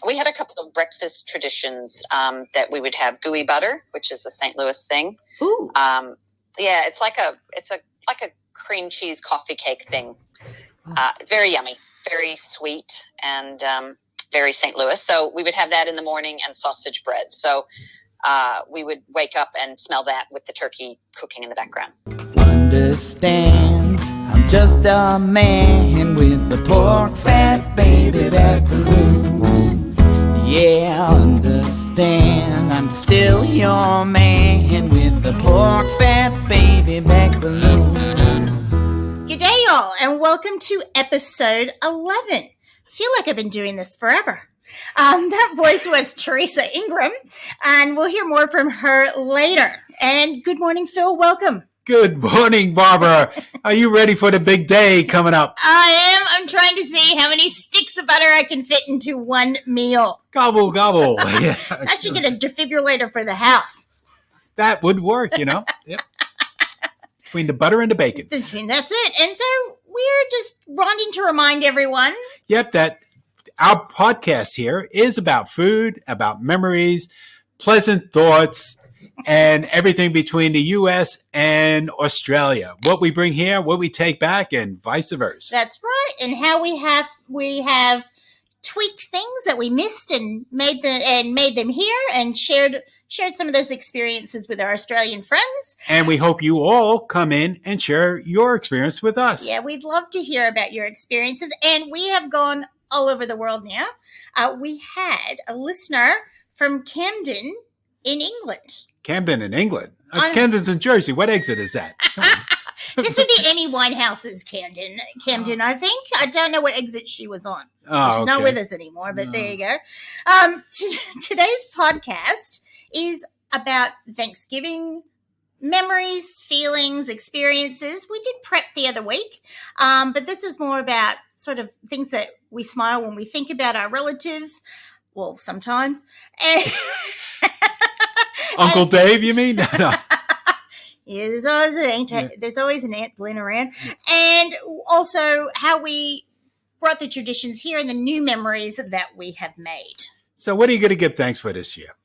We had a couple of breakfast traditions that we would have gooey butter, which is a St. Louis thing. Ooh. Yeah, it's like a cream cheese coffee cake thing. It's very yummy, very sweet, and very St. Louis. So we would have that in the morning and sausage bread. So we would wake up and smell that with the turkey cooking in the background. Understand, I'm just a man with a pork fat baby back blues. Yeah, understand, I'm still your man with a pork fat baby back blues. Gdayall, and welcome to episode 11. I feel like I've been doing this forever. That voice was Theresa Ingram, and we'll hear more from her later. And good morning, Phil. Welcome. Good morning, Barbara. Are you ready for the big day coming up? I am. I'm trying to see how many sticks of butter I can fit into one meal. Gobble, gobble. Yeah. I should get a defibrillator for the house. That would work, Yep. Between the butter and the bacon. That's it. And so we're just wanting to remind everyone. Yep, that our podcast here is about food, about memories, pleasant thoughts, and everything between the U.S. and Australia. What we bring here, what we take back, and vice versa. That's right. And how we have tweaked things that we missed and made them here and shared some of those experiences with our Australian friends. And we hope you all come in and share your experience with us. Yeah, we'd love to hear about your experiences. And we have gone all over the world now. We had a listener from Camden in England. Camden in England? Camden's in Jersey. What exit is that? This would be Amy Winehouse's Camden, I think. I don't know what exit she was on. Oh, she's not with us anymore, but there you go. Today's podcast is about Thanksgiving memories, feelings, experiences. We did prep the other week, but this is more about sort of things that we smile when we think about our relatives. Well, sometimes. Uncle Dave, you mean? No. Yeah, there's always an Aunt Blinn around. And also how we brought the traditions here and the new memories that we have made. So what are you going to give thanks for this year?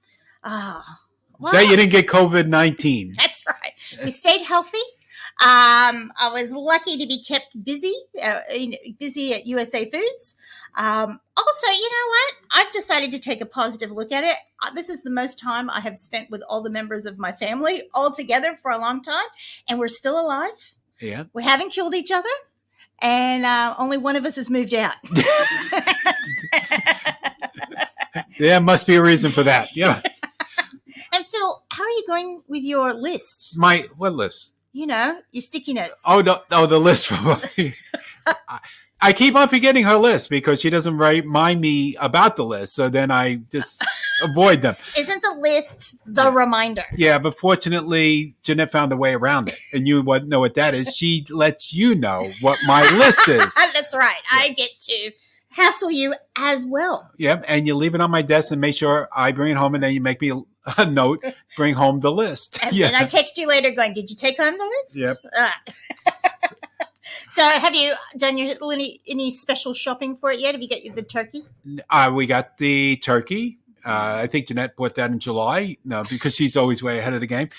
Well, that you didn't get COVID-19. That's right. We stayed healthy. I was lucky to be kept busy at USA Foods. Also, you know what? I've decided to take a positive look at it. This is the most time I have spent with all the members of my family all together for a long time, and we're still alive. Yeah. We haven't killed each other, and only one of us has moved out. There must be a reason for that. Yeah. And Phil, how are you going with your list? What list? You know, your sticky notes. The list from I keep on forgetting her list because she doesn't remind me about the list. So then I just avoid them. Isn't the list the reminder? Yeah, but fortunately, Jeanette found a way around it. And you know what that is. She lets you know what my list is. That's right. Yes. I get to hassle you as well. Yep, and you leave it on my desk and make sure I bring it home, and then you make me a note, bring home the list. And then I text you later going, did you take home the list? Yep. So have you done any special shopping for it yet? Have you got the turkey? We got the turkey. I think Jeanette bought that in July. No, because she's always way ahead of the game.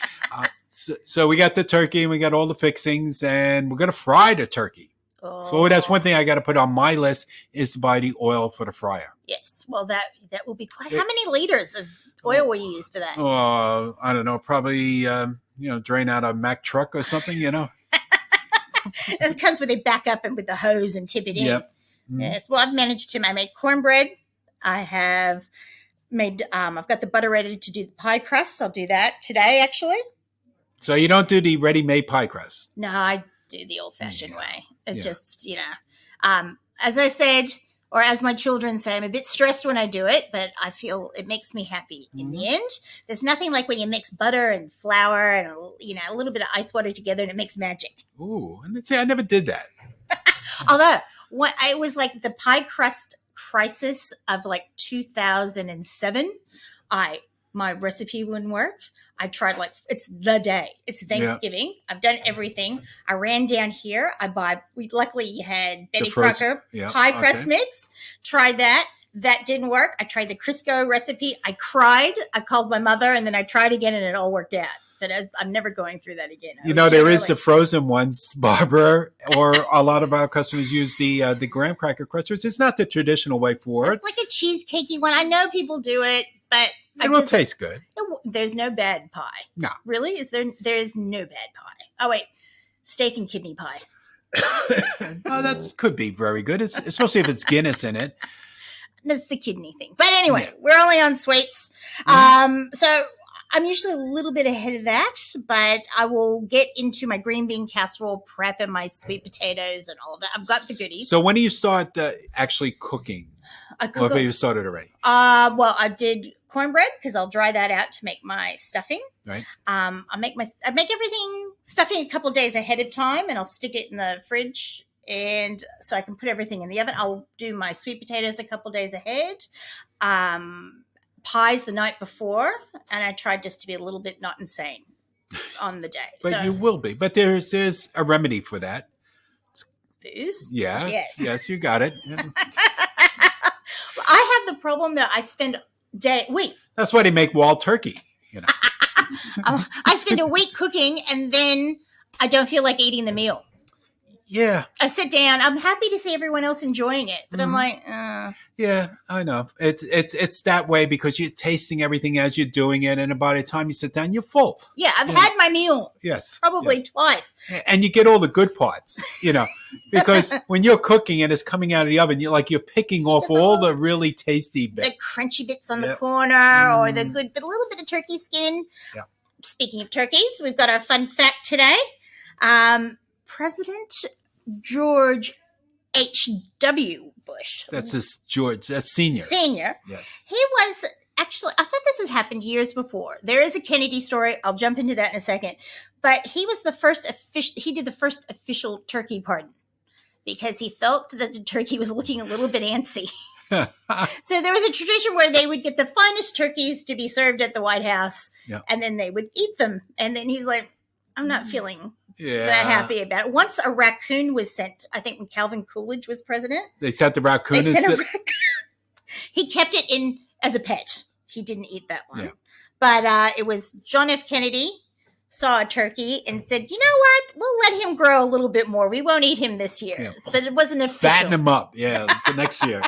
So we got the turkey and we got all the fixings, and we're going to fry the turkey. Oh. So that's one thing I got to put on my list is to buy the oil for the fryer. Yes. Well, that will be quite. How many liters of oil will you use for that? I don't know. Probably, drain out a Mack truck or something, It comes with a backup and with the hose and tip it in. Yep. Mm-hmm. Yes. Well, I made cornbread. I have made, I've got the butter ready to do the pie crust. I'll do that today, actually. So you don't do the ready-made pie crust? No, I do the old-fashioned way. It's just, as I said, or as my children say, I'm a bit stressed when I do it, but I feel it makes me happy in the end. There's nothing like when you mix butter and flour and, a little bit of ice water together and it makes magic. Ooh, I never did that. Although, it was like the pie crust crisis of like 2007. My recipe wouldn't work. I tried it's the day. It's Thanksgiving. Yeah. I've done everything. I ran down here. Luckily you had Betty Crocker pie crust mix. Tried that. That didn't work. I tried the Crisco recipe. I cried. I called my mother, and then I tried again, and it all worked out. But I'm never going through that again. There is the frozen ones, Barbara, or a lot of our customers use the graham cracker crusters. It's not the traditional way forward. It's like a cheesecakey one. I know people do it, but it will taste good. There's no bad pie. No. Really? Is there? There is no bad pie. Oh, wait. Steak and kidney pie. Oh, that could be very good, especially if it's Guinness in it. That's the kidney thing. But anyway, we're only on sweets. So I'm usually a little bit ahead of that, but I will get into my green bean casserole prep and my sweet potatoes and all of that. I've got the goodies. So when do you start actually cooking? Or have you started already? Well, I did cornbread because I'll dry that out to make my stuffing. Right. I make everything stuffing a couple of days ahead of time, and I'll stick it in the fridge, and so I can put everything in the oven. I'll do my sweet potatoes a couple of days ahead. Pies the night before, and I tried just to be a little bit not insane on the day. But you will be. But there's a remedy for that. Booze? Yeah. Yes, you got it. Yeah. I have the problem that I spend week. That's why they make wild turkey. I spend a week cooking, and then I don't feel like eating the meal. Yeah. I sit down. I'm happy to see everyone else enjoying it, but I'm like, Yeah, I know. It's that way because you're tasting everything as you're doing it, and by the time you sit down, you're full. Yeah, I've had my meal. Yes. Probably twice. And you get all the good parts, because when you're cooking and it's coming out of the oven, you're picking off all the really tasty bits. The crunchy bits on the corner or the good, but a little bit of turkey skin. Yeah. Speaking of turkeys, we've got our fun fact today. President George H.W. Bush. That's George. That's senior. Senior. Yes. He was actually, I thought this has happened years before. There is a Kennedy story. I'll jump into that in a second. But he was he did the first official turkey pardon because he felt that the turkey was looking a little bit antsy. So there was a tradition where they would get the finest turkeys to be served at the White House, and then they would eat them. And then he was like, I'm not feeling that happy about it. Once a raccoon was sent, I think when Calvin Coolidge was president. They sent the raccoon. He kept it in as a pet. He didn't eat that one. Yeah. But it was John F. Kennedy saw a turkey and said, you know what? We'll let him grow a little bit more. We won't eat him this year. Yeah. But it wasn't official. Fatten him up. Yeah, for next year.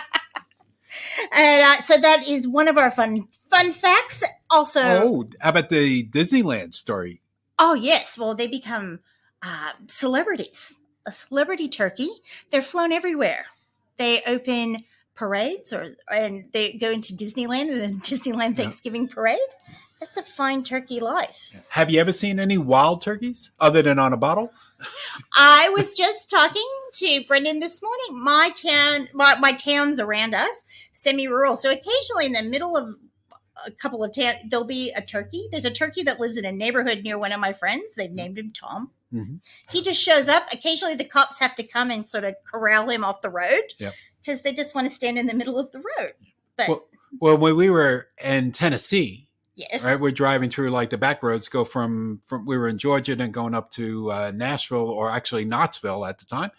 And so that is one of our fun facts. Also, how about the Disneyland story? Oh, yes. Well, they become celebrities. A celebrity turkey. They're flown everywhere. They open parades and they go into Disneyland and the Disneyland Thanksgiving parade. That's a fine turkey life. Have you ever seen any wild turkeys other than on a bottle? I was just talking to Brendan this morning. My towns around us, semi-rural. So occasionally in the middle of a couple of towns, there'll be a turkey. There's a turkey that lives in a neighborhood near one of my friends. They've named him Tom. Mm-hmm. He just shows up. Occasionally the cops have to come and sort of corral him off the road because they just want to stand in the middle of the road. But well, when we were in Tennessee, yes, right, we're driving through like the back roads, go from we were in Georgia, then going up to Nashville, or actually Knoxville at the time.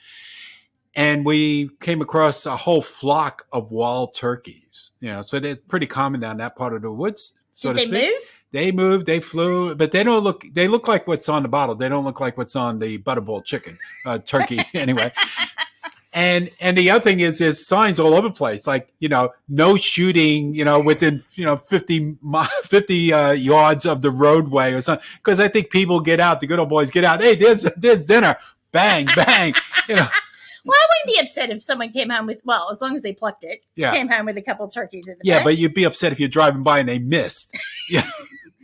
And we came across a whole flock of wild turkeys, so they're pretty common down that part of the woods. So Did they move? They moved, they flew, but they look like what's on the bottle. They don't look like what's on the butterball chicken, turkey anyway. And the other thing is there's signs all over the place, like, no shooting, within, 50 yards of the roadway or something. Because I think people get out, the good old boys get out. Hey, there's dinner. Bang, bang. Well, I wouldn't be upset if someone came home with, as long as they plucked it, came home with a couple turkeys in the bag. But you'd be upset if you're driving by and they missed. Yeah.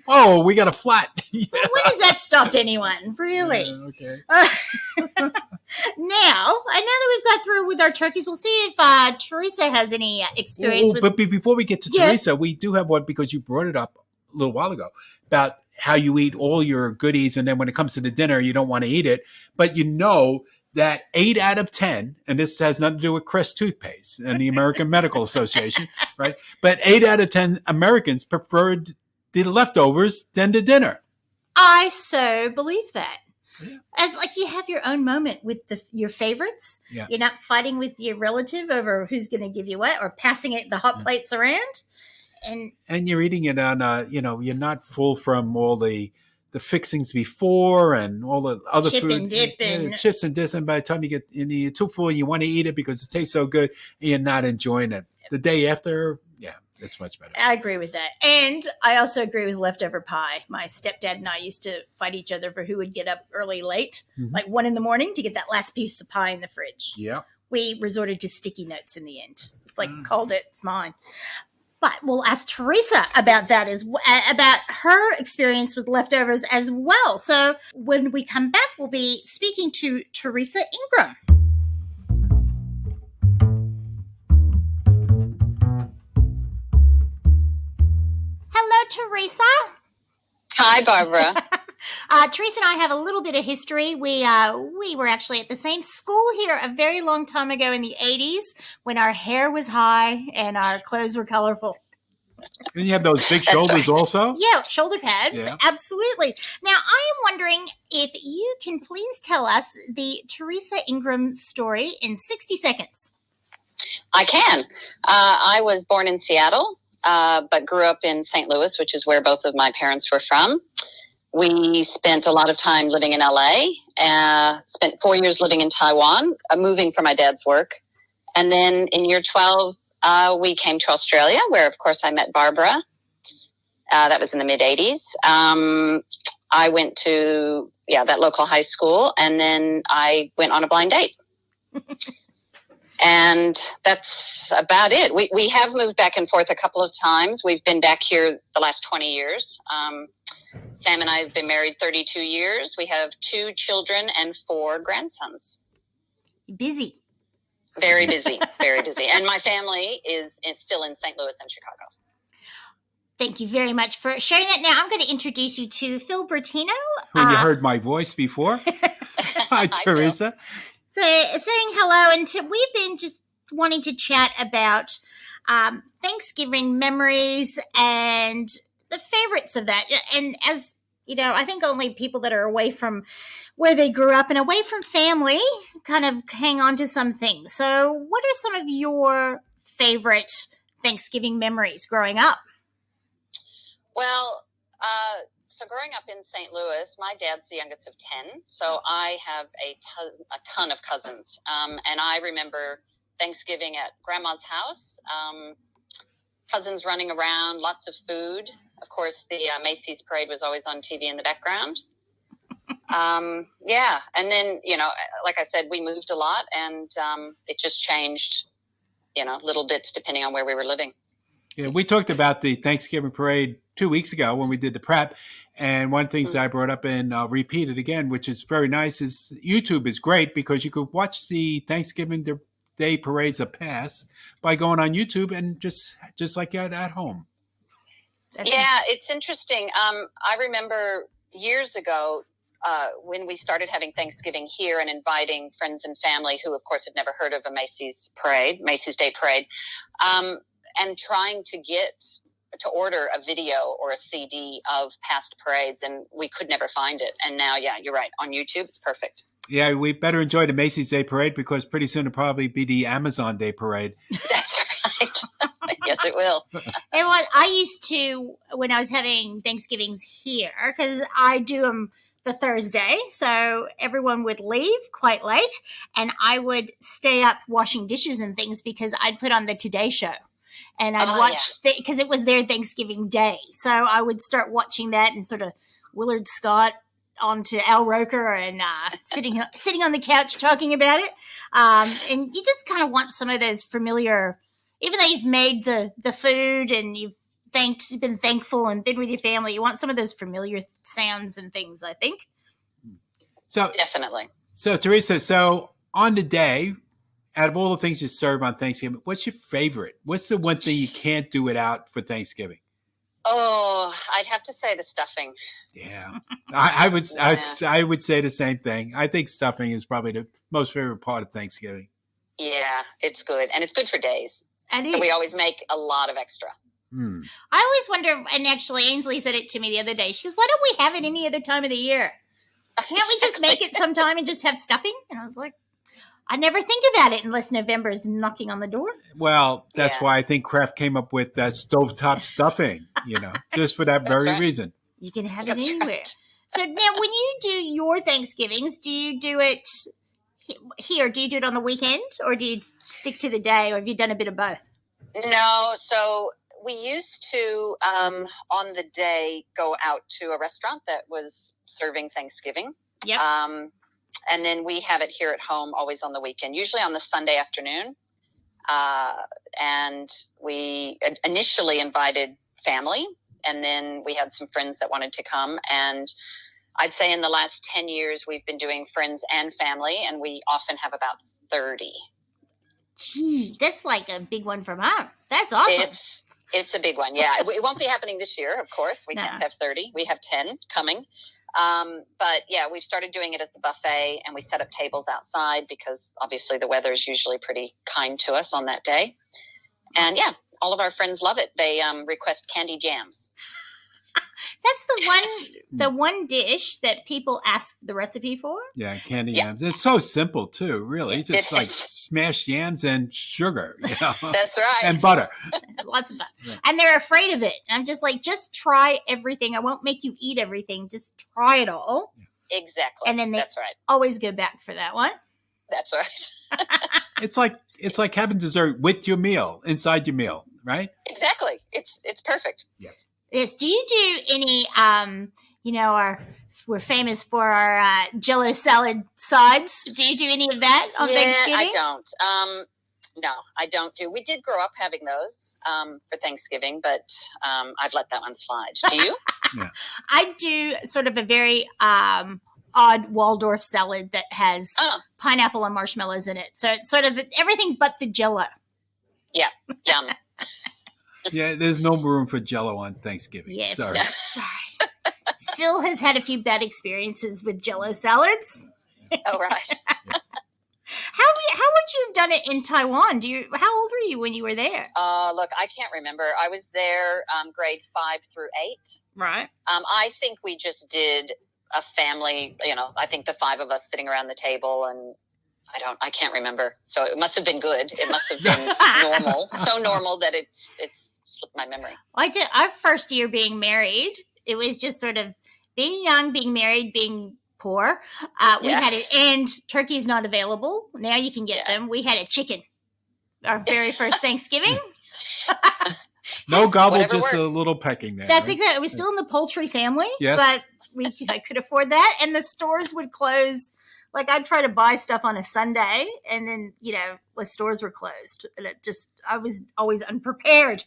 Oh, we got a flat. When has that stopped anyone? Really? Okay. Now, I know that we've got through with our turkeys. We'll see if Teresa has any experience with. But before we get to Teresa, we do have one because you brought it up a little while ago about how you eat all your goodies, and then when it comes to the dinner, you don't want to eat it. But that 8 out of 10, and this has nothing to do with Crest toothpaste and the American Medical Association, right? But 8 out of 10 Americans preferred the leftovers than the dinner. I so believe that. And like you have your own moment with your favorites. Yeah. You're not fighting with your relative over who's going to give you what or passing the hot plates around. And you're eating it on you're not full from all the fixings before and all the other chip food. And dip and chips and dips. And by the time you're too full, you want to eat it because it tastes so good and you're not enjoying it. The day after, it's much better. I agree with that. And I also agree with leftover pie. My stepdad and I used to fight each other for who would get up early, late, like 1 a.m. to get that last piece of pie in the fridge. Yeah. We resorted to sticky notes in the end. It's like, called it, it's mine. But we'll ask Teresa about that, about her experience with leftovers as well. So when we come back, we'll be speaking to Theresa Ingram. Hello, Teresa. Hi, Barbara. Teresa and I have a little bit of history. We were actually at the same school here a very long time ago in the 80s when our hair was high and our clothes were colorful. And you have those big shoulders also? Yeah, shoulder pads. Yeah. Absolutely. Now, I am wondering if you can please tell us the Theresa Ingram story in 60 seconds. I can. I was born in Seattle, but grew up in St. Louis, which is where both of my parents were from. We spent a lot of time living in LA, spent 4 years living in Taiwan, moving for my dad's work. And then in year 12, we came to Australia, where, of course, I met Barbara. That was in the mid-'80s. I went to, that local high school, and then I went on a blind date. And that's about it. We have moved back and forth a couple of times. We've been back here the last 20 years. Sam and I have been married 32 years. We have 2 children and 4 grandsons. Busy. Very busy, very busy. And my family is still in St. Louis and Chicago. Thank you very much for sharing that. Now I'm going to introduce you to Phil Bertino. Who you heard my voice before. Hi, Teresa. So saying hello, and we've been just wanting to chat about Thanksgiving memories and the favorites of that. And as you know, I think only people that are away from where they grew up and away from family kind of hang on to some things. So what are some of your favorite Thanksgiving memories growing up? Well, so growing up in St. Louis, my dad's the youngest of 10, so I have a ton of cousins. And I remember Thanksgiving at Grandma's house, cousins running around, lots of food. Of course, the Macy's parade was always on TV in the background. And then, like I said, we moved a lot, and it just changed, little bits depending on where we were living. Yeah, we talked about the Thanksgiving parade 2 weeks ago when we did the prep. And one of the things I brought up and I'll repeat it again, which is very nice, is YouTube is great because you could watch the Thanksgiving Day parades of past by going on YouTube and just like you're at home. It's interesting. I remember years ago when we started having Thanksgiving here and inviting friends and family who, of course, had never heard of a Macy's Day Parade, and trying to order a video or a CD of past parades, and we could never find it. And now, you're right. On YouTube, it's perfect. Yeah, we better enjoy the Macy's Day Parade because pretty soon it'll probably be the Amazon Day Parade. That's right. Yes, it will. And what I used to, when I was having Thanksgivings here, because I do them the Thursday, so everyone would leave quite late, and I would stay up washing dishes and things because I'd put on the Today Show. And I'd watch because it was their Thanksgiving Day. So I would start watching that and sort of Willard Scott onto Al Roker and sitting on the couch talking about it. And you just kind of want some of those familiar, even though you've made the food and you've been thankful and been with your family, you want some of those familiar sounds and things, I think. So definitely. So Teresa, on the day, out of all the things you serve on Thanksgiving, what's your favorite? What's the one thing you can't do without for Thanksgiving? Oh, I'd have to say the stuffing. Yeah, I would say the same thing. I think stuffing is probably the most favorite part of Thanksgiving. Yeah, it's good, and it's good for days. And so we always make a lot of extra. I always wonder, and actually Ainsley said it to me the other day. She goes, "Why don't we have it any other time of the year?" can't we just make it sometime and just have stuffing? And I was like, I never think about it unless November is knocking on the door. Well, that's why I think Kraft came up with that stovetop stuffing, just for that very reason. You can have it anywhere. Right. So now when you do your Thanksgivings, do you do it here? Do you do it on the weekend or do you stick to the day, or have you done a bit of both? No. So we used to, on the day, go out to a restaurant that was serving Thanksgiving. Yep. And then we have it here at home always on the weekend, usually on the Sunday afternoon. And we initially invited family, and then we had some friends that wanted to come. And I'd say in the last 10 years, we've been doing friends and family, and we often have about 30. Gee, that's like a big one for Mom. That's awesome. It's a big one, yeah. It won't be happening this year, of course. We can't have 30. We have 10 coming. But yeah, we've started doing it at the buffet, and we set up tables outside because obviously the weather is usually pretty kind to us on that day. And yeah, all of our friends love it. They request candy jams. That's the one dish that people ask the recipe for. Yeah, candy yams. It's so simple too, really. Just like smashed yams and sugar. That's right. And butter. Lots of butter. Yeah. And they're afraid of it. I'm just like, just try everything. I won't make you eat everything. Just try it all. Exactly. And then they always go back for that one. That's right. It's like having dessert with your meal, inside your meal, right? Exactly. It's perfect. Yes. Yes. Do you do any, we're famous for our Jell-O salad sides. Do you do any of that on Thanksgiving? I don't. No, I don't do. We did grow up having those for Thanksgiving, but I've let that one slide. Do you? Yeah. I do sort of a very odd Waldorf salad that has pineapple and marshmallows in it. So it's sort of everything but the Jell-O. Yeah. Yum. Yeah, there's no room for Jell-O on Thanksgiving. Yeah, sorry. Phil has had a few bad experiences with Jell-O salads. Oh, right. How would you have done it in Taiwan? How old were you when you were there? Look, I can't remember. I was there grade 5 through 8. Right. I think we just did a family, I think the 5 of us sitting around the table, and I can't remember. So it must have been good. It must have been normal. So normal that it's slipped my memory. I did our first year being married. It was just sort of being young, being married, being poor. We had it, and turkey's not available. Now you can get them. We had a chicken. Our very first Thanksgiving. No gobble, Whatever just works. a little pecking there. That's right? exactly. It was still in the poultry family, Yes. but I could afford that, and the stores would close. Like I'd try to buy stuff on a Sunday, and then the stores were closed, and I was always unprepared.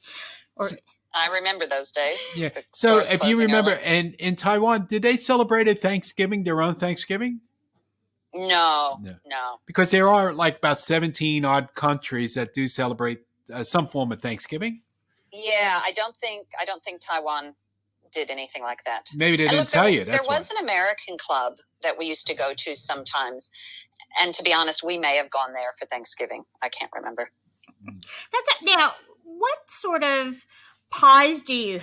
I remember those days. Yeah. So if you remember, and in Taiwan, did they celebrate their own Thanksgiving? No. Because there are like about 17 odd countries that do celebrate some form of Thanksgiving. Yeah, I don't think Taiwan did anything like that. Maybe they didn't tell you. There was an American club that we used to go to sometimes, and to be honest, we may have gone there for Thanksgiving. I can't remember. Now, what sort of pies do you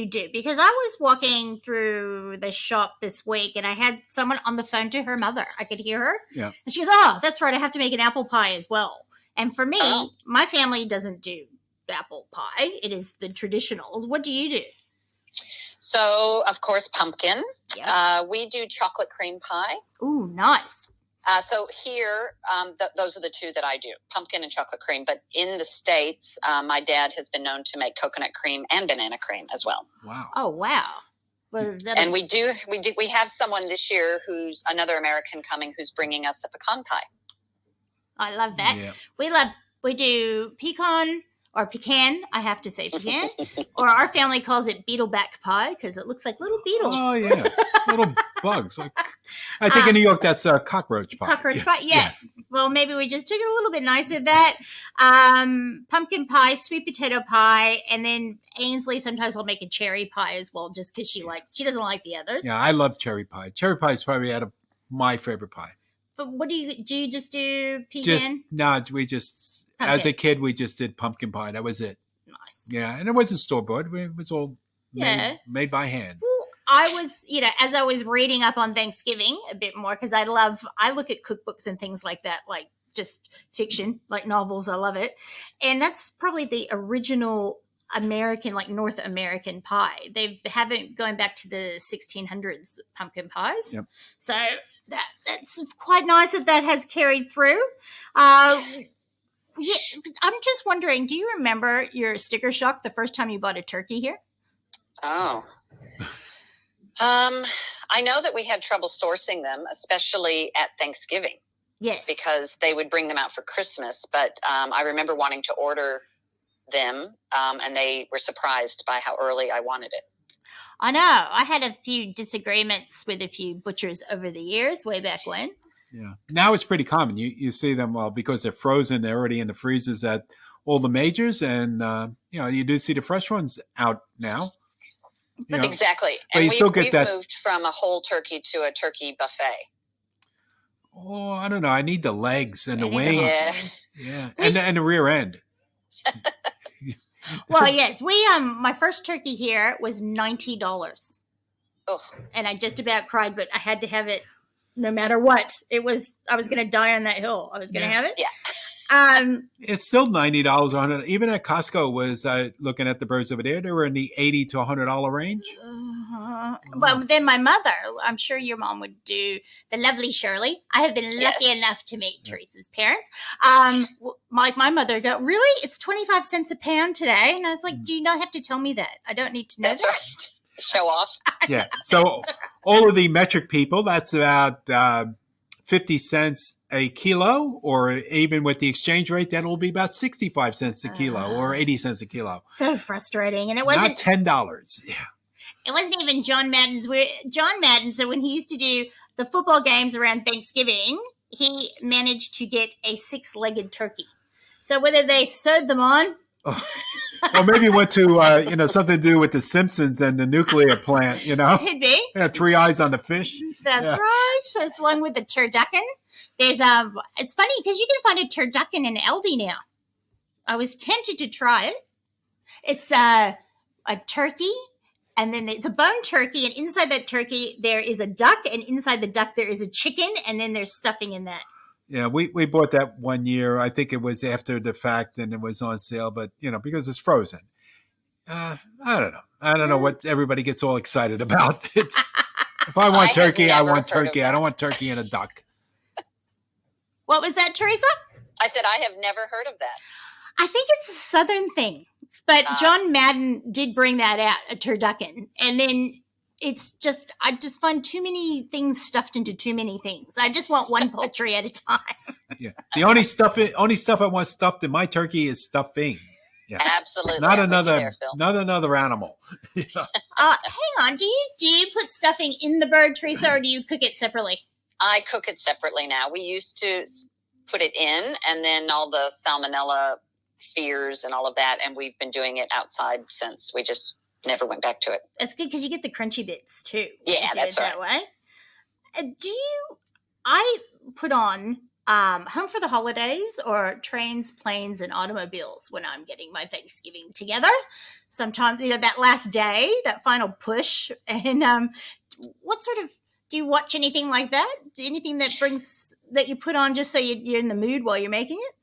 do? Because I was walking through the shop this week, and I had someone on the phone to her mother. I could hear her. Yeah. And she goes, "Oh, that's right. I have to make an apple pie as well." And for me, my family doesn't do apple pie. It is the traditionals. What do you do? So, of course, pumpkin. Yeah. We do chocolate cream pie. Ooh, nice. So here, those are the two that I do, pumpkin and chocolate cream. But in the States, my dad has been known to make coconut cream and banana cream as well. Wow. Oh, wow. Well, and we have someone this year who's another American coming who's bringing us a pecan pie. I love that. Yeah. We do pecan. Or pecan, I have to say pecan. Or our family calls it beetleback pie because it looks like little beetles. Oh, yeah. Little bugs. I think in New York, that's cockroach pie. Cockroach pie, yes. Yeah. Well, maybe we just took it a little bit nicer. That pumpkin pie, sweet potato pie, and then Ainsley sometimes will make a cherry pie as well just because she doesn't like the others. Yeah, I love cherry pie. Cherry pie is probably out of my favorite pie. But what do you just do pecan? We just... Pumpkin. As a kid, we just did pumpkin pie. That was it. Nice. Yeah, and it wasn't store-bought. It was all made by hand. Well, I was, as I was reading up on Thanksgiving a bit more, because I look at cookbooks and things like that, like just fiction, like novels. I love it. And that's probably the original American, like North American pie. They haven't going back to the 1600s pumpkin pies. Yep. So that's quite nice that has carried through. Yeah, I'm just wondering, do you remember your sticker shock the first time you bought a turkey here? Oh. I know that we had trouble sourcing them, especially at Thanksgiving. Yes. Because they would bring them out for Christmas. But I remember wanting to order them, and they were surprised by how early I wanted it. I know. I had a few disagreements with a few butchers over the years, way back when. Yeah. Now it's pretty common. You see them, because they're frozen, they're already in the freezers at all the majors. And, you do see the fresh ones out now. Exactly. But and we've moved from a whole turkey to a turkey buffet. Oh, I don't know. I need the legs and the wings. Yeah. And the rear end. Well, yes. My first turkey here was $90. Oh. And I just about cried, but I had to have it. No matter what, I was going to die on that hill. I was going to have it. Yeah. It's still $90 on it. Even at Costco was looking at the birds over there. They were in the $80 to $100 range. Well, then my mother, I'm sure your mom would do, the lovely Shirley. I have been lucky enough to meet Teresa's parents. My mother go, really? It's 25 cents a pound today? And I was like, do you not have to tell me that? I don't need to know That's that. right. Show off. Yeah. So all of the metric people, that's about 50 cents a kilo, or even with the exchange rate, that will be about 65 cents a kilo or 80 cents a kilo. So frustrating. And it wasn't not $10. Yeah. It wasn't even John Madden's. John Madden, so when he used to do the football games around Thanksgiving, he managed to get a 6-legged turkey. So whether they sewed them on. Or maybe it went to, something to do with the Simpsons and the nuclear plant, Could be. Yeah, 3 eyes on the fish. That's right. So it's along with the turducken. There's it's funny because you can find a turducken in Aldi now. I was tempted to try it. It's a turkey, and then it's a bone turkey, and inside that turkey there is a duck, and inside the duck there is a chicken, and then there's stuffing in that. Yeah, we bought that one year. I think it was after the fact and it was on sale, but, because it's frozen. I don't know. I don't know what everybody gets all excited about. If I want turkey, I want turkey. I don't want turkey and a duck. What was that, Teresa? I said I have never heard of that. I think it's a Southern thing. But John Madden did bring that out, a turducken. And then I just find too many things stuffed into too many things. I just want one poultry at a time. Yeah. The only stuff I want stuffed in my turkey is stuffing. Yeah. Absolutely. Not another animal. Hang on. Do you put stuffing in the bird, Teresa, or do you cook it separately? I cook it separately now. We used to put it in, and then all the salmonella fears and all of that, and we've been doing it outside since. We just never went back to it. That's good because you get the crunchy bits too. Yeah, that's right. That way. I put on Home for the Holidays or Trains, Planes, and Automobiles when I'm getting my Thanksgiving together. Sometimes, that last day, that final push. And what sort of, do you watch anything like that? Anything that you put on just so you're in the mood while you're making it?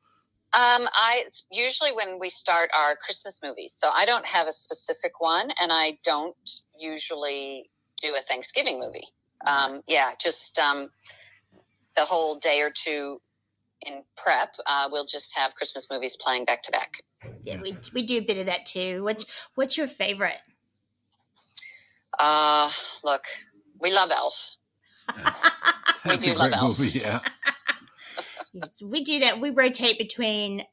It's usually when we start our Christmas movies. So I don't have a specific one, and I don't usually do a Thanksgiving movie. Just the whole day or two in prep, we'll just have Christmas movies playing back to back. Yeah, we do a bit of that too. What's your favorite? Look, we love Elf. We do love Elf. Movie, yeah. Yes, we do that. We rotate between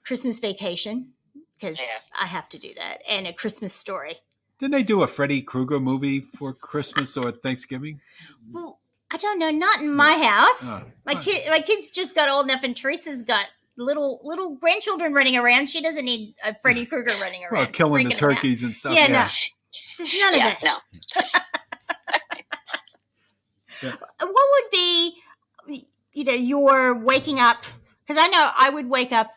Christmas Vacation, because I have to do that, and A Christmas Story. Didn't they do a Freddy Krueger movie for Christmas or Thanksgiving? Well, I don't know. Not in my house. My kids just got old enough, and Teresa's got little grandchildren running around. She doesn't need a Freddy Krueger running around. Well, killing the turkeys and stuff. Yeah, no. There's none of that. No. What would be, you're waking up, because I know I would wake up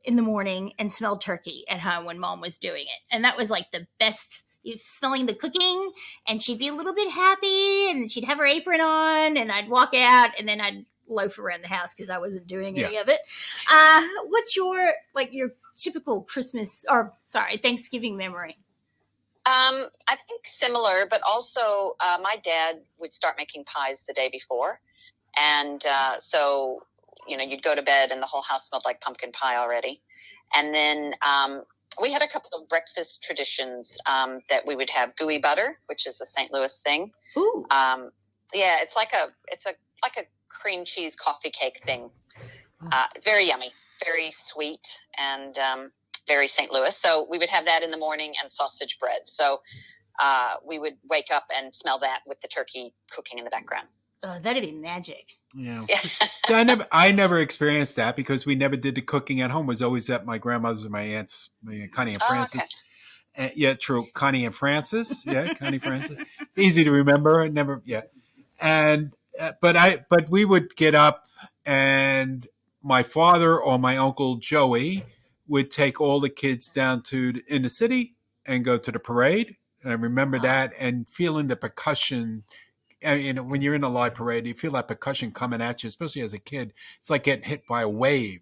in the morning and smell turkey at home when Mom was doing it. And that was like the best you smelling the cooking, and she'd be a little bit happy, and she'd have her apron on, and I'd walk out, and then I'd loaf around the house because I wasn't doing any of it. What's your typical Thanksgiving memory? I think similar, but also my dad would start making pies the day before. And so, you'd go to bed and the whole house smelled like pumpkin pie already. And then we had a couple of breakfast traditions that we would have gooey butter, which is a St. Louis thing. Ooh. It's like a cream cheese coffee cake thing. It's very yummy, very sweet, and very St. Louis. So we would have that in the morning and sausage bread. So we would wake up and smell that with the turkey cooking in the background. Oh, that'd be magic. Yeah. So I never experienced that because we never did the cooking at home. It was always at my grandmother's and my aunts, Connie and Francis. Okay. Yeah, true. Connie and Francis. Yeah, Connie Francis. Easy to remember. Never. Yeah. And but we would get up, and my father or my uncle Joey would take all the kids down in the city and go to the parade. And I remember that and feeling the percussion. When you're in a live parade, you feel that percussion coming at you, especially as a kid. It's like getting hit by a wave,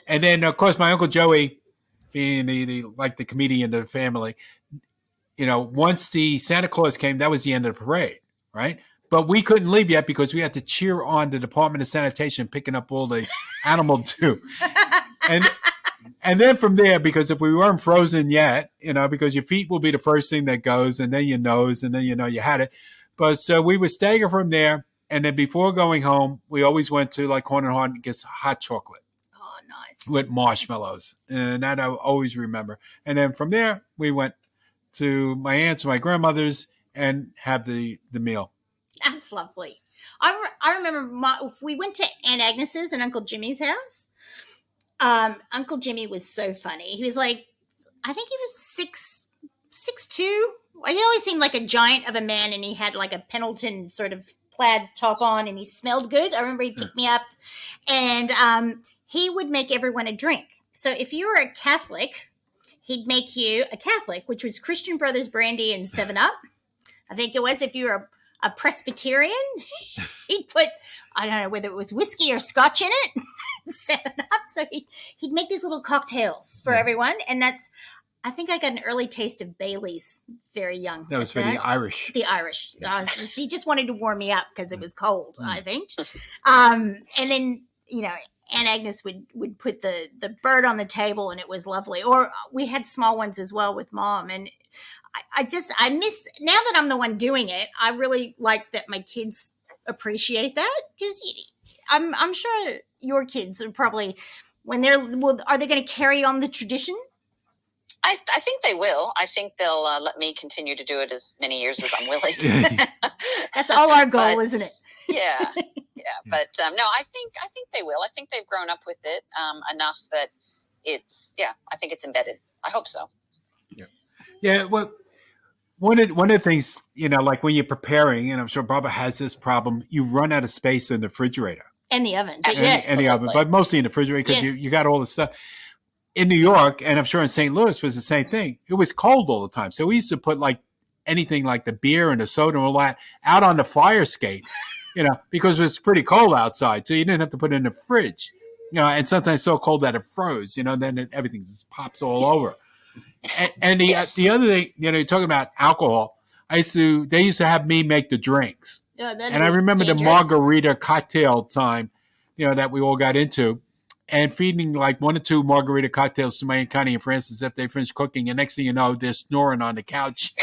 And then, of course, my Uncle Joey, being the comedian of the family, once the Santa Claus came, that was the end of the parade, right? But we couldn't leave yet because we had to cheer on the Department of Sanitation picking up all the animal too. And then from there, because if we weren't frozen yet, because your feet will be the first thing that goes, and then your nose, and then you had it. But so we would stagger from there, and then before going home, we always went to like Horn and Horn and get hot chocolate. Oh, nice. With marshmallows, and that I always remember. And then from there, we went to my aunt's, my grandmother's, and have the meal. That's lovely. I remember we went to Aunt Agnes's and Uncle Jimmy's house. Uncle Jimmy was so funny. He was like, I think he was 6'2". He always seemed like a giant of a man, and he had like a Pendleton sort of plaid top on, and he smelled good. I remember he picked me up, and he would make everyone a drink. So if you were a Catholic, he'd make you a Catholic, which was Christian Brothers brandy and 7-Up. I think it was. If you were a Presbyterian, he'd put, I don't know whether it was whiskey or scotch in it. 7-Up. So he'd make these little cocktails for everyone, and I think I got an early taste of Bailey's very young. That was for the Irish. The Irish. He just wanted to warm me up because it was cold, I think. And then, Aunt Agnes would put the bird on the table, and it was lovely. Or we had small ones as well with Mom. And I miss, now that I'm the one doing it, I really like that my kids appreciate that, because I'm sure your kids are probably, are they going to carry on the tradition? I think they will. I think they'll let me continue to do it as many years as I'm willing. That's all our goal, isn't it? Yeah. But no, I think they will. I think they've grown up with it enough that I think it's embedded. I hope so. Yeah. Well, one of the things, like when you're preparing, and I'm sure Barbara has this problem, you run out of space in the refrigerator. And the oven. And the oven, but mostly in the refrigerator because you got all the stuff. In New York, and I'm sure in St. Louis was the same thing. It was cold all the time. So we used to put like anything like the beer and the soda and all that out on the fire escape, because it was pretty cold outside. So you didn't have to put it in the fridge, and sometimes so cold that it froze, then everything just pops all over. And the other thing, you're talking about alcohol. They used to have me make the drinks. And I remember the margarita cocktail time, that we all got into. And feeding like 1 or 2 margarita cocktails to my Aunt Connie and Francis if they finished cooking. And next thing you know, they're snoring on the couch.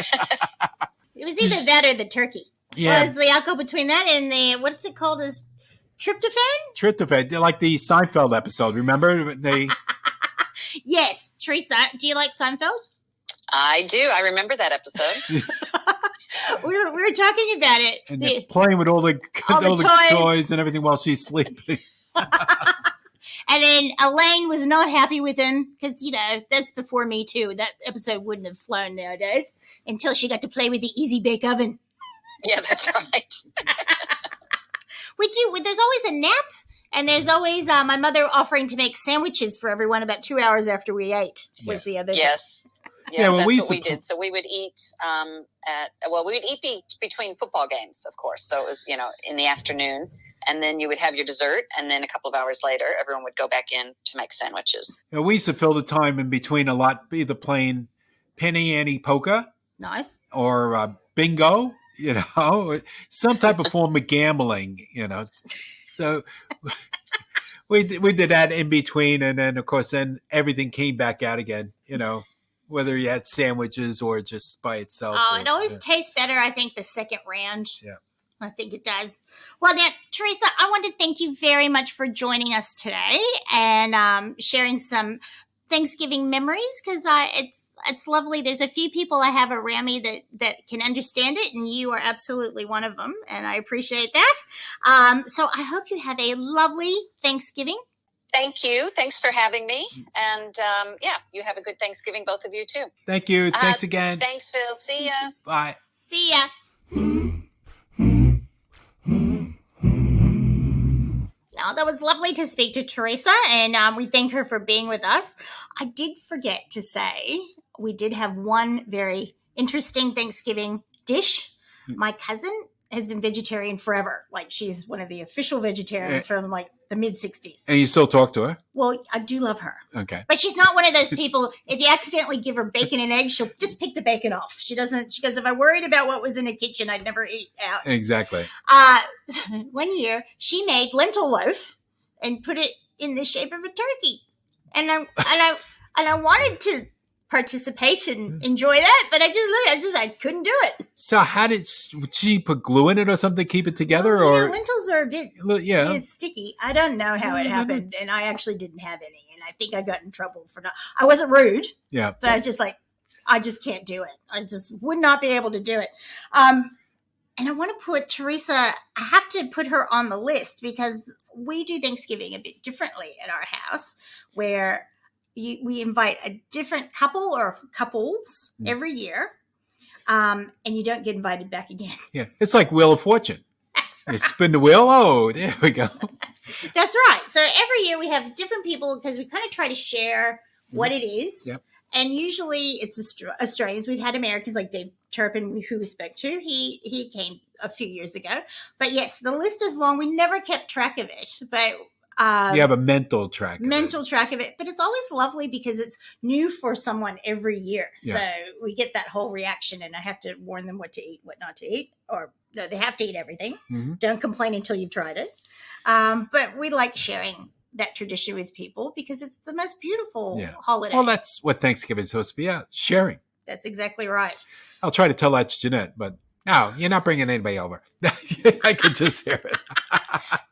It was either that or the turkey. Yeah. Was the alcohol between that and the, what's it called, is tryptophan? Tryptophan. They're like the Seinfeld episode. Remember? Yes. Teresa, do you like Seinfeld? I do. I remember that episode. we were talking about it. And they're playing with all the toys and everything while she's sleeping. And then Elaine was not happy with him because, that's before me too. That episode wouldn't have flown nowadays until she got to play with the Ezi Bake oven. Yeah, that's right. There's always a nap, and there's always my mother offering to make sandwiches for everyone about 2 hours after we ate was the other thing. Yes. Yeah, well, that's we what used to we did. So we would eat we would eat between football games, of course. So it was, in the afternoon, and then you would have your dessert, and then a couple of hours later, everyone would go back in to make sandwiches. we used to fill the time in between a lot, either playing penny ante poker Nice. or bingo, some type of form of gambling, So we did that in between, and then of course then everything came back out again, whether you had sandwiches or just by itself. Oh, it always tastes better, I think, the second round. Yeah. I think it does. Well, now, Teresa, I want to thank you very much for joining us today and sharing some Thanksgiving memories, because it's lovely. There's a few people I have around me that can understand it, and you are absolutely one of them, and I appreciate that. So I hope you have a lovely Thanksgiving. Thank you. Thanks for having me. And you have a good Thanksgiving, both of you too. Thank you. Thanks again. Thanks, Phil. See ya. Bye. See ya. Oh, that was lovely to speak to Teresa, and we thank her for being with us. I did forget to say we did have one very interesting Thanksgiving dish. My cousin has been vegetarian forever. Like, she's one of the official vegetarians from like the mid-60s. And you still talk to her? Well, I do love her. Okay. But she's not one of those people, if you accidentally give her bacon and eggs, she'll just pick the bacon off. She goes, if I worried about what was in the kitchen, I'd never eat out. Exactly. One year, she made lentil loaf and put it in the shape of a turkey. And I wanted to participate and enjoy that, but I couldn't do it. So how would she put glue in it or something to keep it together? Or lentils are a bit sticky. I don't know how it happened, and I actually didn't have any, and I think I got in trouble for not. I wasn't rude, but I was just like, I just can't do it. I just would not be able to do it. And I want to put Teresa, I have to put her on the list because we do Thanksgiving a bit differently at our house, where we invite a different couple or couples every year, and you don't get invited back again. Yeah, it's like Wheel of Fortune. That's right. You spin the wheel. Oh, there we go. That's right. So every year we have different people because we kind of try to share what it is. Yep. And usually it's Australians. We've had Americans like Dave Turpin, who we spoke to. He came a few years ago. But yes, the list is long. We never kept track of it. But you have a mental track of it. But it's always lovely because it's new for someone every year. Yeah. So we get that whole reaction, and I have to warn them what to eat, what not to eat. Or no, they have to eat everything. Mm-hmm. Don't complain until you've tried it. But we like sharing that tradition with people because it's the most beautiful holiday. Well, that's what Thanksgiving is supposed to be. Yeah, sharing. That's exactly right. I'll try to tell that to Jeanette, but no, you're not bringing anybody over. I can just hear it.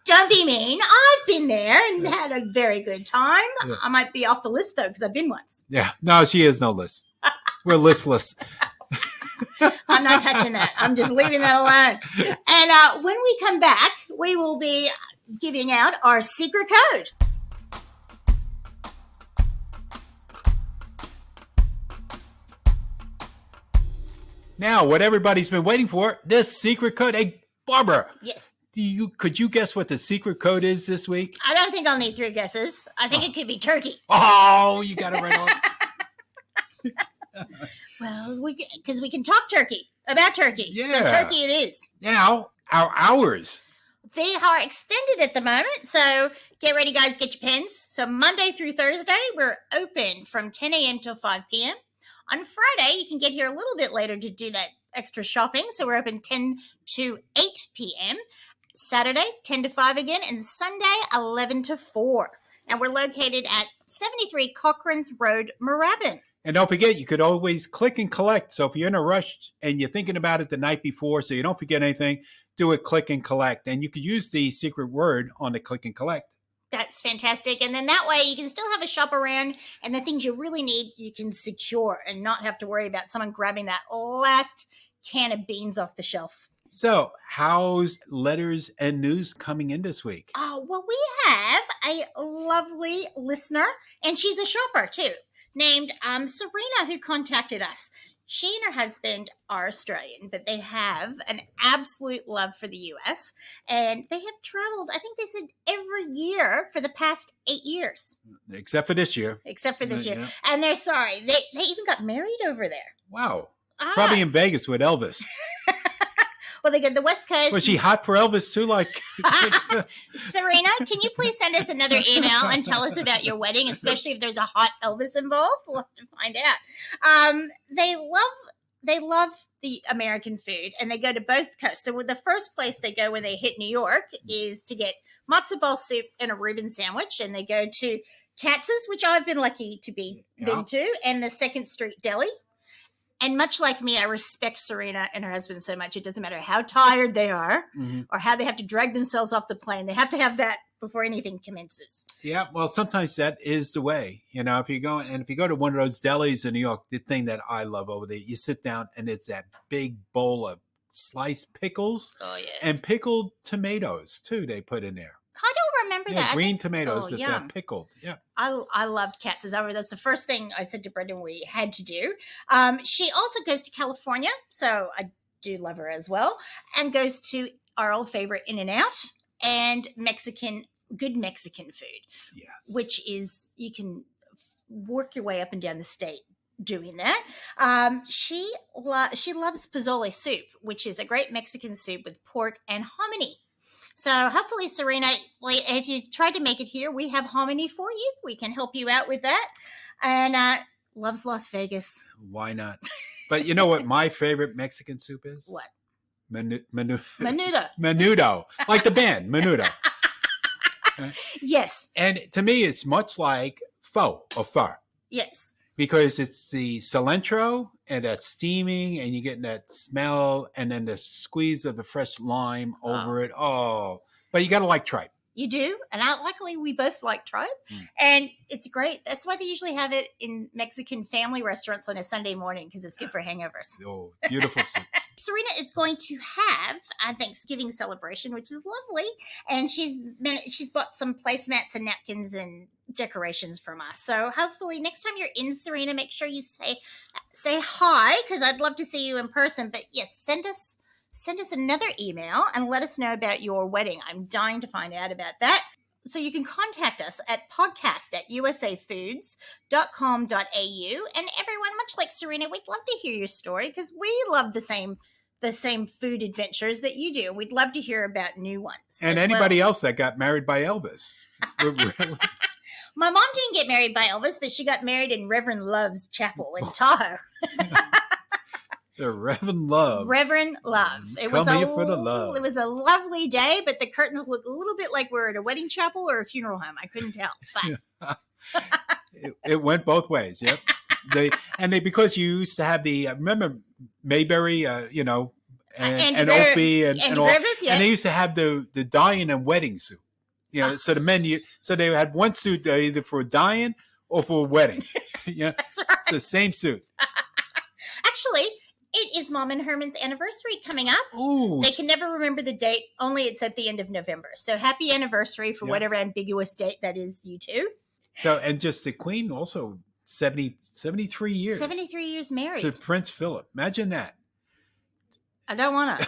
Don't be mean. I've been there and had a very good time. Yeah. I might be off the list, though, because I've been once. Yeah. No, she has no list. We're listless. I'm not touching that. I'm just leaving that alone. And when we come back, we will be giving out our secret code. Now, what everybody's been waiting for, this secret code. Hey, Barbara. Yes. Could you guess what the secret code is this week? I don't think I'll need 3 guesses. I think it could be turkey. Oh, you got it right on. Well, because we can talk about turkey. Yeah. So turkey it is. Now, our hours. They are extended at the moment, so get ready, guys. Get your pens. So Monday through Thursday, we're open from 10 a.m. till 5 p.m. On Friday, you can get here a little bit later to do that extra shopping, so we're open 10 to 8 p.m. Saturday, 10 to 5 again, and Sunday, 11 to 4. And we're located at 73 Cochrane's Road, Moorabbin. And don't forget, you could always click and collect. So if you're in a rush and you're thinking about it the night before so you don't forget anything, do a click and collect. And you could use the secret word on the click and collect. That's fantastic. And then that way you can still have a shop around, and the things you really need you can secure and not have to worry about someone grabbing that last can of beans off the shelf. So how's letters and news coming in this week? Oh, well, we have a lovely listener, and she's a shopper too, named Serena, who contacted us. She and her husband are Australian, but they have an absolute love for the US. And they have traveled, I think they said, every year for the past 8 years. Except for this year. Except for this year. Yeah. And they're sorry. They even got married over there. Wow. Probably in Vegas with Elvis. Well, they get the West Coast. Was she hot for Elvis too? Like, Serena, can you please send us another email and tell us about your wedding, especially if there's a hot Elvis involved? We'll have to find out. They love the American food, and they go to both coasts. So the first place they go when they hit New York is to get matzo ball soup and a Reuben sandwich, and they go to Katz's, which I've been lucky to been to, and the Second Street Deli. And much like me, I respect Serena and her husband so much. It doesn't matter how tired they are or how they have to drag themselves off the plane. They have to have that before anything commences. Yeah, well, sometimes that is the way. If you go to one of those delis in New York, the thing that I love over there, you sit down and it's that big bowl of sliced pickles and pickled tomatoes too. They put in there. I don't remember that. Green tomatoes that they're pickled. Yeah. I loved Katz's. That's the first thing I said to Brendan we had to do. She also goes to California, so I do love her as well, and goes to our old favorite In-N-Out and good Mexican food. Yes. Which is, you can work your way up and down the state doing that. She loves pozole soup, which is a great Mexican soup with pork and hominy. So hopefully, Serena, if you've tried to make it here, we have hominy for you. We can help you out with that. And loves Las Vegas. Why not? But you know what my favorite Mexican soup is? What? Menudo. Menudo. Like the band, Menudo. Yes. And to me, it's much like pho or pho. Yes. Because it's the cilantro and that steaming and you're getting that smell and then the squeeze of the fresh lime over it. Oh, but you got to like tripe. You do. And luckily, we both like tripe. And it's great. That's why they usually have it in Mexican family restaurants on a Sunday morning because it's good for hangovers. Oh, beautiful soup. Serena is going to have a Thanksgiving celebration, which is lovely. And she's bought some placemats and napkins and decorations from us. So hopefully next time you're in, Serena, make sure you say hi because I'd love to see you in person. But yes, send us another email and let us know about your wedding. I'm dying to find out about that. So you can contact us at podcast@usafoods.com.au. And everyone, much like Serena, we'd love to hear your story because we love the same food adventures that you do. We'd love to hear about new ones. And anybody else that got married by Elvis. My mom didn't get married by Elvis, but she got married in Reverend Love's chapel in Tahoe. The Reverend Love. It Come here for the love. It was a lovely day, but the curtains looked a little bit like we're at a wedding chapel or a funeral home. I couldn't tell. But. It went both ways. Yep. Because you used to have remember Mayberry, and Opie and all. Griffith, yes. And they used to have the dying and wedding suit. So the men, so they had one suit either for a dying or for a wedding. That's right. It's the same suit. Actually, it is Mom and Herman's anniversary coming up. Ooh. They can never remember the date, only it's at the end of November. So happy anniversary for whatever ambiguous date that is, you two. So, and just the Queen also 73 years. 73 years married. To Prince Philip. Imagine that. I don't want to.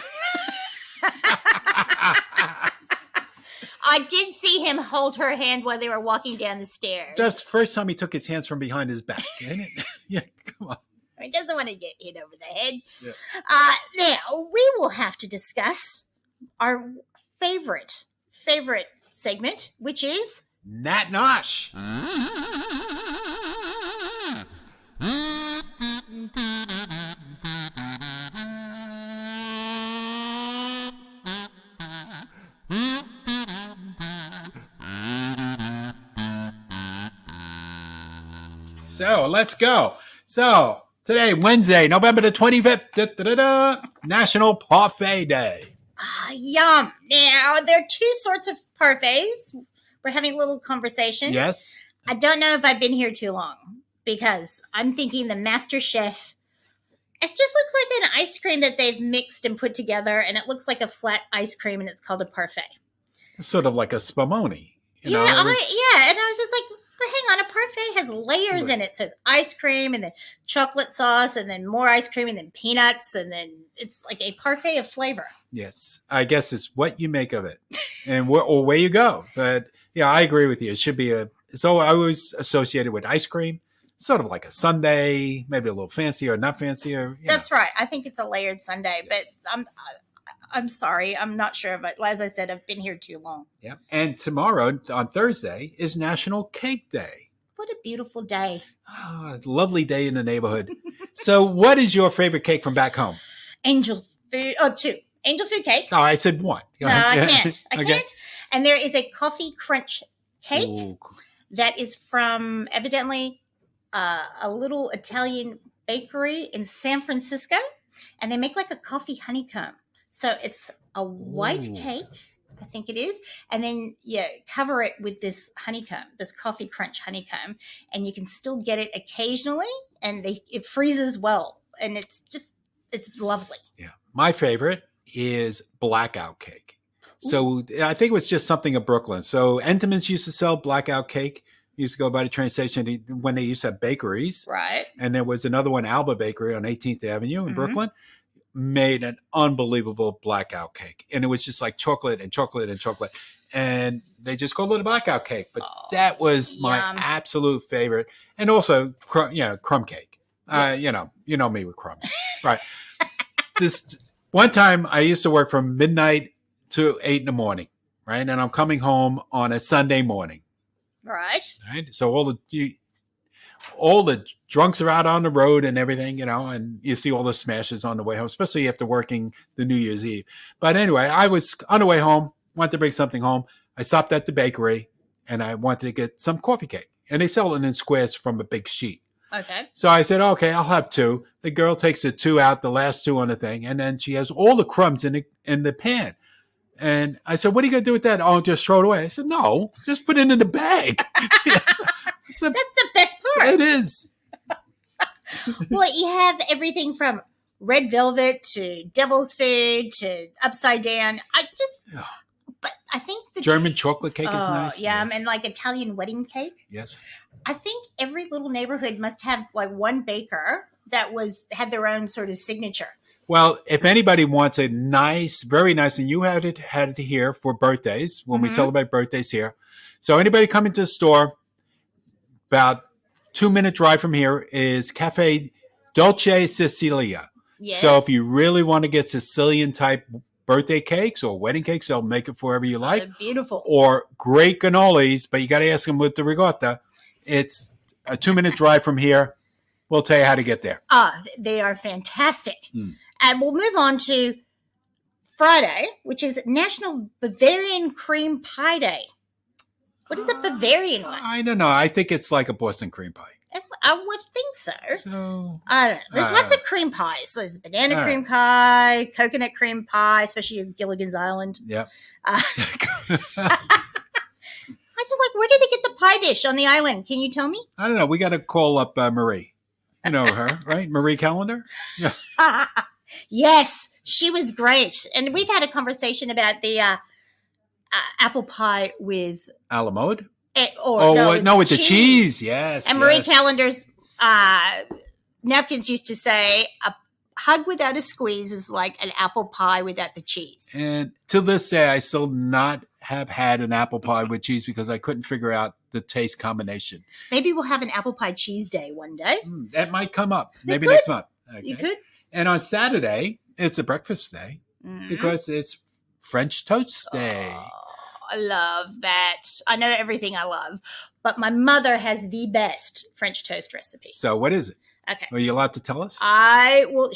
I did see him hold her hand while they were walking down the stairs. That's the first time he took his hands from behind his back, isn't it? Yeah, come on. He doesn't want to get hit over the head. Yeah. Now, we will have to discuss our favorite segment, which is Nat Nosh. So, let's go. So, today, Wednesday, November the 25th, National Parfait Day. Yum. Now, there are two sorts of parfaits. We're having a little conversation. Yes. I don't know if I've been here too long because I'm thinking the Master Chef, it just looks like an ice cream that they've mixed and put together, and it looks like a flat ice cream, and it's called a parfait. Sort of like a spumoni. And I was just like, But hang on, a parfait has layers in it. So it's ice cream and then chocolate sauce and then more ice cream and then peanuts. And then it's like a parfait of flavor. Yes. I guess it's what you make of it and or where you go. But yeah, I agree with you. It should be so I always associated with ice cream, sort of like a sundae, maybe a little fancier or not fancier. That's right. I think it's a layered sundae, yes. But I'm sorry. I'm not sure. But as I said, I've been here too long. Yeah. And tomorrow on Thursday is National Cake Day. What a beautiful day. Oh, lovely day in the neighborhood. So what is your favorite cake from back home? Angel food. Oh, two. Angel food cake. Oh, I said one. No, I can't. I Okay. can't. And there is a coffee crunch cake. Ooh. That is from evidently a little Italian bakery in San Francisco. And they make like a coffee honeycomb. So it's a white cake, I think it is. And then you cover it with this honeycomb, this coffee crunch honeycomb. And you can still get it occasionally. And it freezes well. And it's lovely. Yeah. My favorite is blackout cake. So I think it was just something of Brooklyn. So Entenmann's used to sell blackout cake. Used to go by the train station when they used to have bakeries. Right. And there was another one, Alba Bakery on 18th Avenue in Brooklyn, made an unbelievable blackout cake. And it was just like chocolate and chocolate and chocolate. And they just called it a blackout cake. But that was my absolute favorite. And also, crumb cake. Yeah. You know me with crumbs. Right. This one time I used to work from midnight to 8 in the morning, right? And I'm coming home on a Sunday morning. Right. So all the drunks are out on the road and everything, and you see all the smashes on the way home, especially after working the New Year's Eve. But anyway, I was on the way home, wanted to bring something home. I stopped at the bakery and I wanted to get some coffee cake. And they sell it in squares from a big sheet. Okay. So I said, okay, I'll have two. The girl takes the two out, the last two on the thing, and then she has all the crumbs in the pan. And I said, what are you going to do with that? Oh, just throw it away. I said, no, just put it in the bag. That's the best part. It is. Well, you have everything from red velvet to devil's food to upside down. But I think the German chocolate cake is nice. Yeah, yes. And like Italian wedding cake. Yes. I think every little neighborhood must have like one baker that had their own sort of signature. Well, if anybody wants a nice, very nice, and you had it here for birthdays when we celebrate birthdays here. So anybody come into the store, about 2-minute drive from here is Cafe Dolce Sicilia. Yes. So if you really want to get Sicilian type birthday cakes or wedding cakes, they'll make it for wherever you like. They're beautiful. Or great cannolis, but you got to ask them with the ricotta. It's a 2-minute drive from here. We'll tell you how to get there. They are fantastic. And we'll move on to Friday, which is National Bavarian Cream Pie Day. What is a Bavarian one? I don't know. I think it's like a Boston cream pie. I would think so. I don't know. There's lots of cream pies. So there's banana cream pie, coconut cream pie, especially in Gilligan's Island. Yeah. I was just like, where did they get the pie dish on the island? Can you tell me? I don't know. We got to call up Marie. You know her, right? Marie Callender? Yeah. Yes, she was great. And we've had a conversation about the apple pie with... A la mode? With the cheese. Yes. And Marie Callender's napkins used to say, a hug without a squeeze is like an apple pie without the cheese. And to this day, I still not have had an apple pie with cheese because I couldn't figure out the taste combination. Maybe we'll have an apple pie cheese day one day. That might come up. Maybe next month. Okay. You could. And on Saturday, it's a breakfast day because it's French toast day. Oh, I love that. I know everything I love, but my mother has the best French toast recipe. So what is it? Okay. Are you allowed to tell us? I will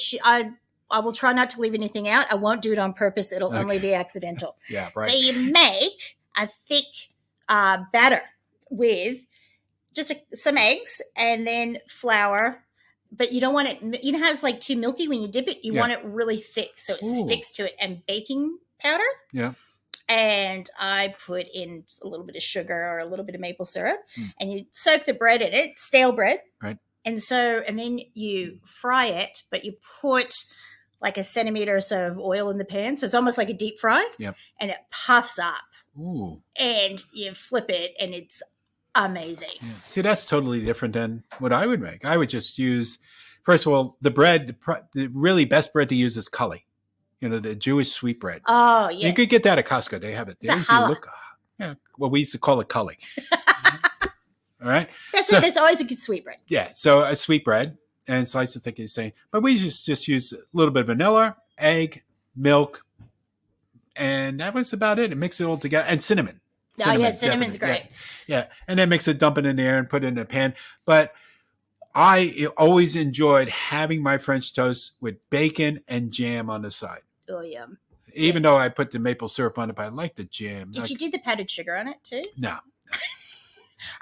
try not to leave anything out. I won't do it on purpose. It'll only be accidental. Yeah, right. So you make a thick batter with just some eggs and then flour. But you don't want it, how it's like too milky when you dip it? You want it really thick so it sticks to it. And baking powder. Yeah. And I put in a little bit of sugar or a little bit of maple syrup. And you soak the bread in it, stale bread. Right. And then you fry it, but you put like a centimeter or so of oil in the pan. So it's almost like a deep fry. Yep. And it puffs up. Ooh. And you flip it and it's amazing. Yeah. See, that's totally different than what I would make. I would just use, first of all, the bread. The really best bread to use is kully. The Jewish sweet bread. Oh, yes. You could get that at Costco. They have it. It's a challah. Yeah. Well, we used to call it kully. All right. There's always a good sweet bread. Yeah. So a sweet bread and slice it thick, you say. But we just use a little bit of vanilla, egg, milk, and that was about it. And mix it all together. And cinnamon. Cinnamon's great. Yeah. And then mix it, dump it in there and put it in a pan. But I always enjoyed having my French toast with bacon and jam on the side. Oh, yeah. Even though I put the maple syrup on it, but I like the jam. Did you do the powdered sugar on it too? No.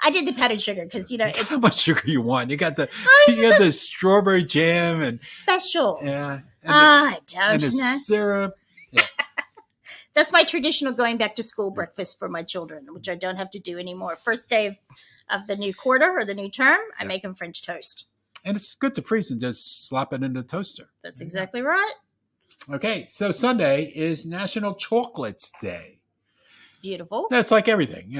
I did the powdered sugar because how much sugar you want? You got the the strawberry jam and special. Yeah. I don't and the know. Syrup. Yeah. That's my traditional going back to school breakfast for my children, which I don't have to do anymore. First day of the new quarter or the new term, I make them French toast. And it's good to freeze and just slop it in the toaster. That's exactly right. Okay, so Sunday is National Chocolates Day. Beautiful. That's like everything,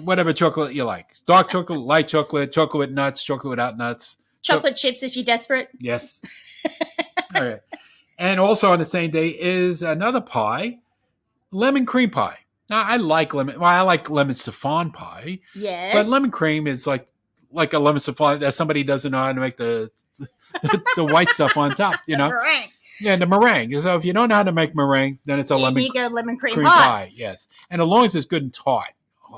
whatever chocolate you like. Dark chocolate, light chocolate, chocolate with nuts, chocolate without nuts. Chocolate chips if you're desperate. Yes. All right. And also on the same day is another pie, lemon cream pie. Now, I like lemon chiffon pie. Yes. But lemon cream is like a lemon chiffon that somebody doesn't know how to make the white stuff on top, Right. Yeah, the meringue. So if you don't know how to make meringue, then it's a lemon cream pie. Yes. And as long as it's good and taut.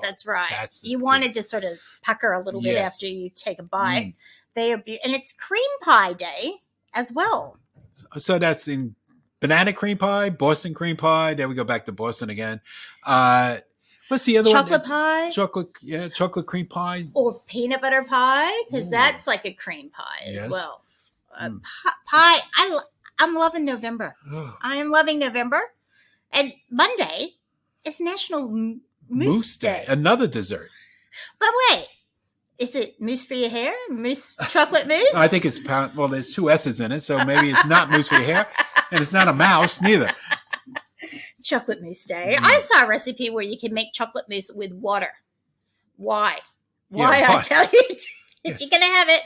That's right. You want to just sort of pucker a little bit after you take a bite. They are and it's cream pie day as well. So that's in banana cream pie, Boston cream pie. There we go back to Boston again. What's the other chocolate one? Pie. Chocolate cream pie. Or peanut butter pie, because that's like a cream pie as well. Mm. Pie. I'm loving November. Oh. I am loving November. And Monday is National Mousse Day. Another dessert. But wait, is it mousse for your hair? Mousse, chocolate mousse? I think it's there's two S's in it, so maybe it's not mousse for your hair, and it's not a mouse neither. Chocolate mousse day. I saw a recipe where you can make chocolate mousse with water. Why? I tell you, if you're gonna have it,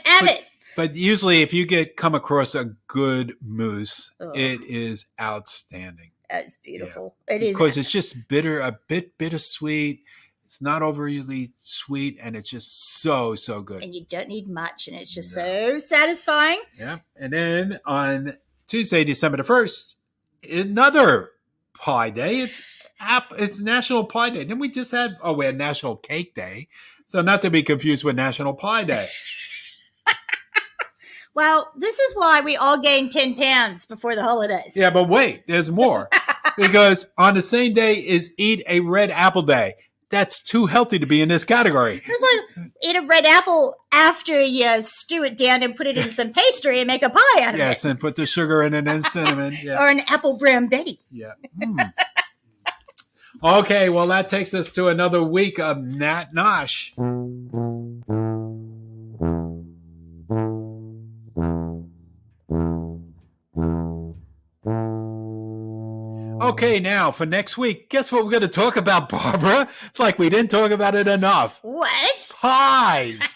But usually, if you come across a good mousse, it is outstanding. It's beautiful. Yeah. It is because it's just a bit bittersweet. It's not overly sweet, and it's just so good. And you don't need much, and it's just so satisfying. Yeah. And then on Tuesday, December the 1st, another pie day. It's National Pie Day. Then we just had we had National Cake Day. So not to be confused with National Pie Day. Well, this is why we all gained 10 pounds before the holidays. Yeah, but wait, there's more. Because on the same day is Eat a Red Apple Day. That's too healthy to be in this category. It's like eat a red apple after you stew it down and put it in some pastry and make a pie out of it. Yes, and put the sugar in it and cinnamon. Yeah. Or an apple brown Betty. Yeah. Okay, well, that takes us to another week of Nat Nosh. Okay, now for next week, guess what we're going to talk about, Barbara? It's like we didn't talk about it enough. What? Pies.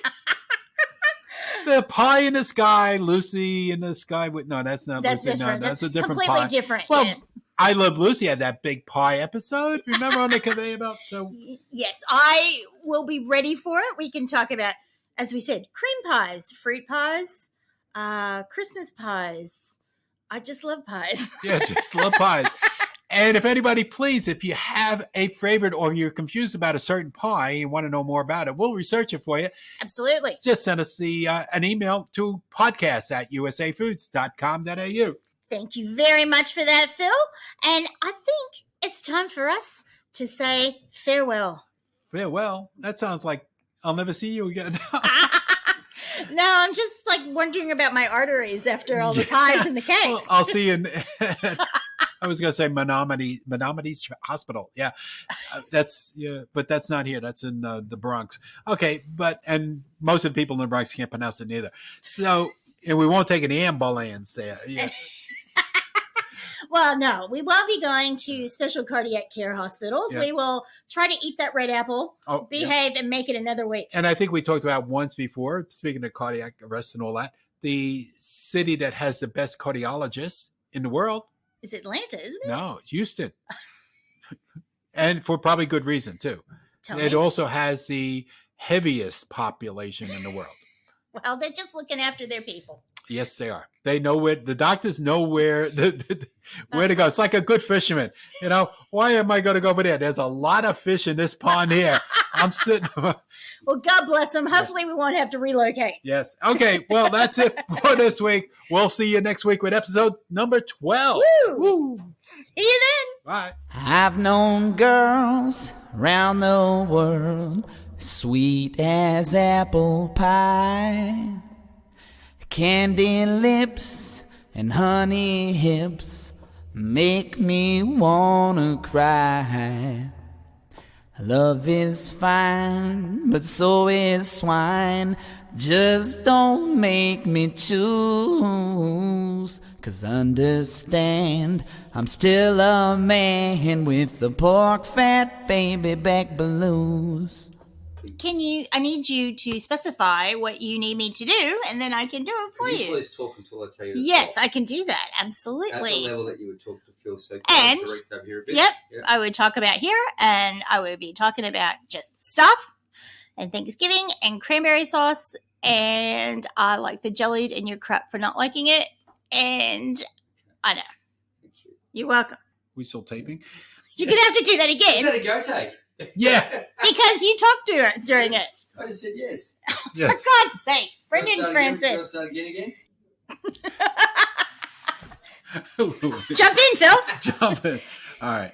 The pie in the sky, Lucy in the sky. That's not Lucy. Different. No, that's a different completely pie. Different. Well, yes. I Love Lucy had that big pie episode. Remember on the conveyor belt? So yes, I will be ready for it. We can talk about, as we said, cream pies, fruit pies, Christmas pies. I just love pies. Yeah, just love pies. And if anybody, please, if you have a favorite or you're confused about a certain pie and want to know more about it, we'll research it for you. Absolutely. Just send us an email to podcast@usafoods.com.au. Thank you very much for that, Phil. And I think it's time for us to say farewell. Farewell? That sounds like I'll never see you again. No, I'm just like wondering about my arteries after all the pies and the cakes. Well, I'll see you in... I was going to say Menominee Hospital. Yeah, but that's not here. That's in the Bronx. Okay, and most of the people in the Bronx can't pronounce it neither. So, and we won't take any ambulance there. Yeah. Well, no, we won't be going to special cardiac care hospitals. Yeah. We will try to eat that red apple, Oh, behave, and make it another week. And I think we talked about once before, speaking of cardiac arrest and all that, the city that has the best cardiologists in the world. It's Atlanta, isn't it? No, it's Houston. And for probably good reason, too. Tell It me. also has the heaviest population in the world. Well, they're just looking after their people. Yes, they are. They know where the doctors know where where to go. It's like a good fisherman. You know, why am I going to go over there? There's a lot of fish in this pond here. I'm sitting. Well, God bless them. Hopefully, we won't have to relocate. Yes. Okay. Well, that's it for this week. We'll see you next week with episode number 12. Woo! See you then. Bye. I've known girls round the world, sweet as apple pie, candy lips and honey hips make me wanna cry. Love is fine, but so is swine. Just don't make me choose. 'Cause understand, I'm still a man with the pork fat baby back blues. I need you to specify what you need me to do, and then I can do it for Can you. please talk until I tell you to Yes, stop? I can do that. At the Absolutely. level that you would talk to Phil, so And- direct over here a bit. Yep. Yeah. I would talk about here, and I would be talking about just stuff and Thanksgiving and cranberry sauce, and I like the jellied, and you're crap for not liking it, and I know. Thank you. You're welcome. We still taping? You're going to have to do that Is that again a go take? Yeah. because you talked during it. I just said yes. Yes. For God's sakes, Brendan Francis. Start again? Jump in, Phil. Jump in. All right.